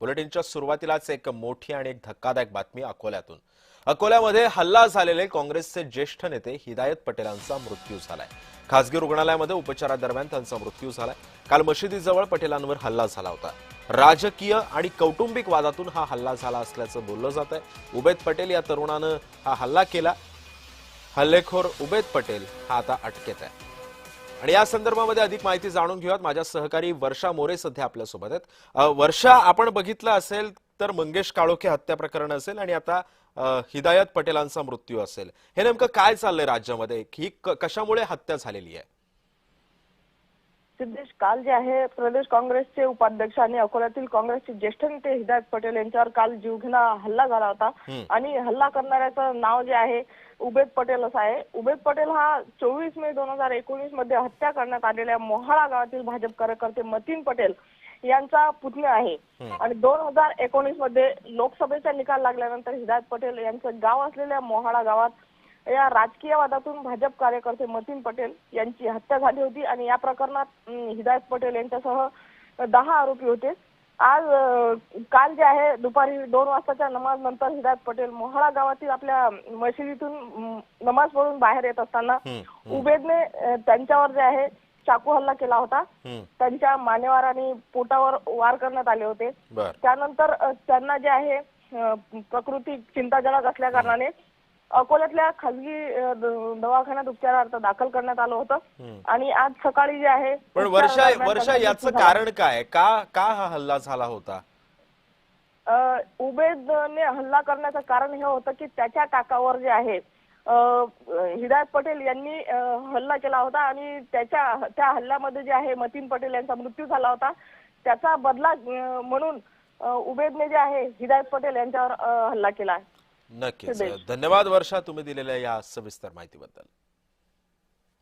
बुलेटिनच्या सुरुवातीलाच एक मोठी आणि एक धक्कादायक बातमी अकोल्यातून। अकोल्यामध्ये हल्ला झालेले काँग्रेसचे ज्येष्ठ नेते हिदायत पटेलांचा मृत्यू झालाय। खासगी रुग्णालयामध्ये उपचारादरम्यान त्यांचा मृत्यू झालाय। काल मशिदीजवळ पटेलांवर हल्ला झाला होता। राजकीय आणि कौटुंबिक वादातून हा हल्ला झाला असल्याचं बोललं जात आहे। उबेद पटेल या तरुणानं हा हल्ला केला। हल्लेखोर उबेद पटेल हा आता अटकेत आहे आणि या संदर्भामध्ये अधिक माहिती जाणून घेऊयात। माझ्या सहकारी वर्षा मोरे सध्या आपल्या सोबत आहेत। वर्षा, आपण बघितलं असेल तर मंगेश काळोखे हत्या प्रकरण असेल आणि आता हिदायत पटेलांचा मृत्यू असेल, हे नेमकं काय चाललंय राज्यामध्ये? ही कशामुळे हत्या झालेली आहे? सिद्धेश, काल जे आहे प्रदेश काँग्रेसचे उपाध्यक्ष आणि अकोल्यातील काँग्रेसचे ज्येष्ठ नेते हिदायत पटेल यांच्यावर काल जीवघेणा हल्ला झाला होता आणि हल्ला करणाऱ्याचं नाव जे आहे उबेद पटेल असं आहे। उबेद पटेल हा 24 मे 2019 मध्ये हत्या करण्यात आलेल्या मोहाळा गावातील भाजप कार्यकर्ते मतीन पटेल यांचा पुतण्या आहे आणि 2019 मध्ये लोकसभेचा निकाल लागल्यानंतर हिदायत पटेल यांचं गाव असलेल्या मोहाळा गावात या राजकीय वादातून भाजप कार्यकर्ते मतीन पटेल यांची हत्या झाली होती आणि या प्रकरणात हिदायत पटेल यांच्यासह 10 आरोपी होते। आज काल जे आहे दुपारी 2 वाजताच्या नमाज नंतर हिदायत पटेल मोहाळा गावातील आपल्या मशिदीतून नमाज पढून बाहेर येत असताना उबेदने त्यांच्यावर जे आहे चाकू हल्ला केला होता। त्यांच्या मानेवर आणि पोटावर वार करण्यात आले होते। त्यानंतर त्यांना जे आहे प्रकृती चिंताजनक असल्या कारणाने अकोल्यातल्या खासगी दवाखान्यात उपचारार्थ दाखल करण्यात आलं होतं आणि आज सकाळी जे आहे पण वर्षा याचं कारण काय? का हा हल्ला झाला होता? उबेदने हल्ला करण्याचं कारण हे होतं की त्याच्या काकावर जे आहे हिदायत पटेल यांनी हल्ला केला होता आणि त्या हल्ल्यामध्ये जे आहे मतीन पटेल यांचा मृत्यू झाला होता। त्याचा बदला म्हणून उबेदने जे आहे हिदायत पटेल यांच्यावर हल्ला केला आहे। नक्कीच, धन्यवाद वर्षा, तुम्ही दिलेल्या या सविस्तर माहितीबद्दल।